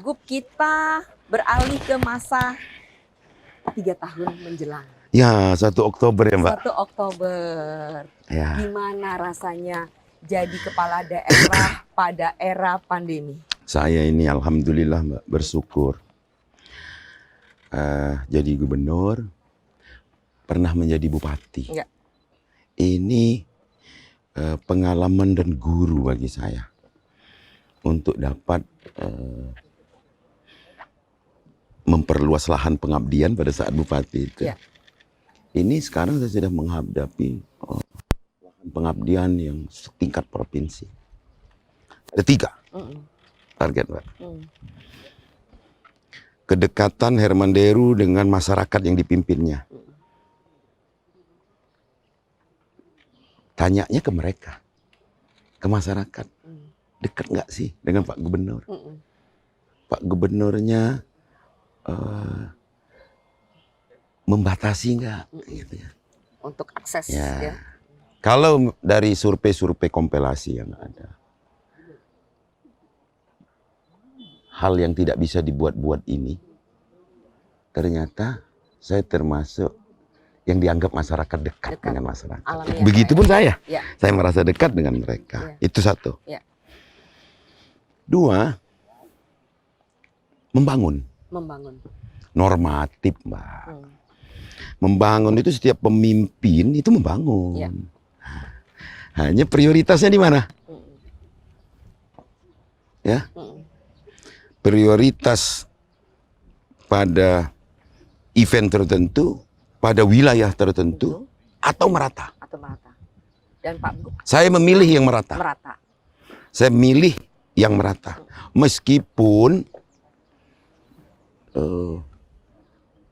Gup, kita beralih ke masa 3 tahun menjelang. Ya, 1 Oktober ya, Mbak. 1 Oktober. Ya. Gimana rasanya jadi kepala daerah pada era pandemi? Saya ini alhamdulillah, Mbak, bersyukur. Jadi gubernur, pernah menjadi bupati. Ya. Ini pengalaman dan guru bagi saya untuk dapat memperluas lahan pengabdian pada saat bupati itu. Ya. Ini sekarang saya sudah menghadapi lahan pengabdian yang setingkat provinsi. Ada 3 target, Mbak. Kedekatan Herman Deru dengan masyarakat yang dipimpinnya. Tanyanya ke mereka, ke masyarakat. Dekat nggak sih dengan Pak Gubernur? Pak Gubernurnya membatasi nggak? Gitu ya. Untuk akses Ya. ya. Kalau dari survei-survei kompilasi yang ada, hal yang tidak bisa dibuat-buat ini, ternyata saya termasuk yang dianggap masyarakat dekat dengan masyarakat. Alamiah, Begitupun saya. Ya. Saya merasa dekat dengan mereka. Ya. Itu 1. Ya. 2, membangun. Membangun. Normatif, Mbak. Membangun itu setiap pemimpin itu membangun. Ya. Hanya prioritasnya di mana? Ya. Prioritas pada event tertentu, pada wilayah tertentu, atau merata. Atau merata. Dan Pak Gup Saya memilih yang merata. merata. Saya milih yang merata. Meskipun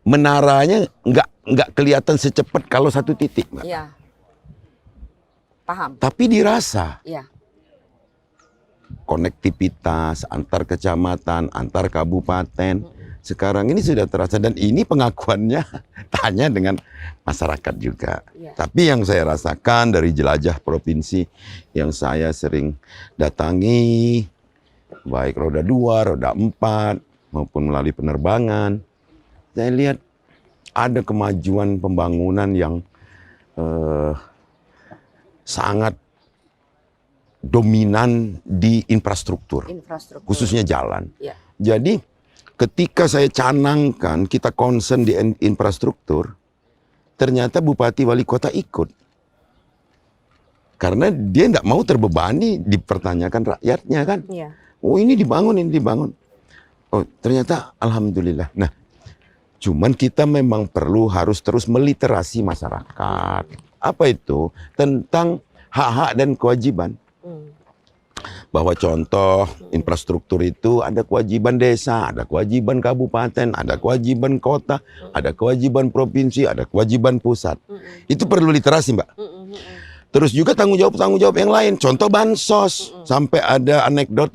menaranya nggak kelihatan secepat kalau 1 titik, Mbak. Iya. Paham. Tapi dirasa Iya. konektivitas antar kecamatan, antar kabupaten. Sekarang ini sudah terasa dan ini pengakuannya tanya dengan masyarakat juga. Ya. Tapi yang saya rasakan dari jelajah provinsi yang saya sering datangi, baik roda 2, roda 4, maupun melalui penerbangan, saya lihat ada kemajuan pembangunan yang sangat dominan di infrastruktur, khususnya jalan. Ya. Jadi ketika saya canangkan kita concern di infrastruktur, ternyata bupati wali kota ikut. Karena dia tidak mau terbebani dipertanyakan rakyatnya kan. Ya. Oh ini dibangun, ini dibangun. Oh ternyata alhamdulillah. Nah cuman kita memang harus terus meliterasi masyarakat. Apa itu? Tentang hak-hak dan kewajiban. Bahwa contoh infrastruktur itu ada kewajiban desa, ada kewajiban kabupaten, ada kewajiban kota, ada kewajiban provinsi, ada kewajiban pusat. Itu perlu literasi, Mbak. Terus juga tanggung jawab yang lain. Contoh bansos, sampai ada anekdot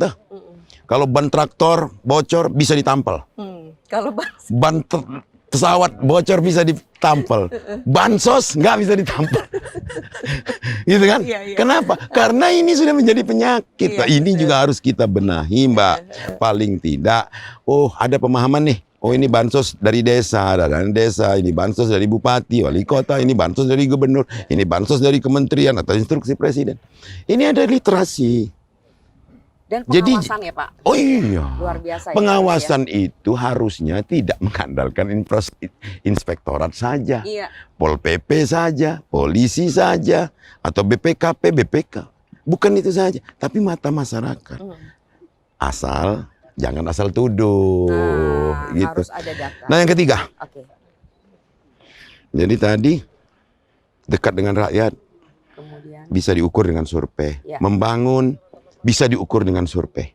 kalau ban traktor bocor bisa ditampal. Kalau ban pesawat bocor bisa ditampal. Bansos nggak bisa ditampal. Gitu kan? Iya. Kenapa? Karena ini sudah menjadi penyakit. Iya, Ini juga harus kita benahi, Mbak. Paling tidak, ada pemahaman nih. Oh ini bansos dari desa, dari desa, ini bansos dari bupati, wali kota, ini bansos dari gubernur, ini bansos dari kementerian atau instruksi presiden. Ini ada literasi. Dan pengawasan ya Pak. Oh iya. Luar biasa. Pengawasan itu harusnya tidak mengandalkan inspektorat saja. Iya. Pol PP saja, polisi saja, atau BPKP, BPK. Bukan itu saja, tapi mata masyarakat. Jangan asal tuduh. Gitu. Harus ada data. Nah yang ketiga. Oke. Jadi tadi dekat dengan rakyat. Kemudian. Bisa diukur dengan survei. Ya. Membangun bisa diukur dengan survei.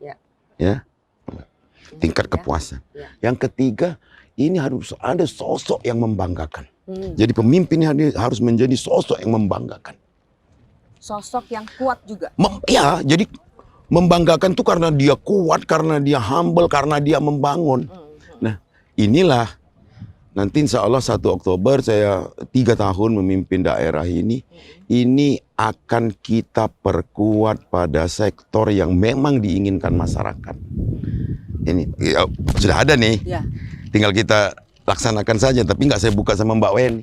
Ya. Tingkat kepuasan. Ya. Yang ketiga, ini harus ada sosok yang membanggakan. Jadi pemimpin harus menjadi sosok yang membanggakan. Sosok yang kuat juga. Jadi membanggakan itu karena dia kuat, karena dia humble, karena dia membangun. Nah, inilah nanti insya Allah 1 Oktober saya 3 tahun memimpin daerah ini. Ini akan kita perkuat pada sektor yang memang diinginkan masyarakat. ini sudah ada nih. Ya. Tinggal kita laksanakan saja, tapi nggak saya buka sama Mbak Weni.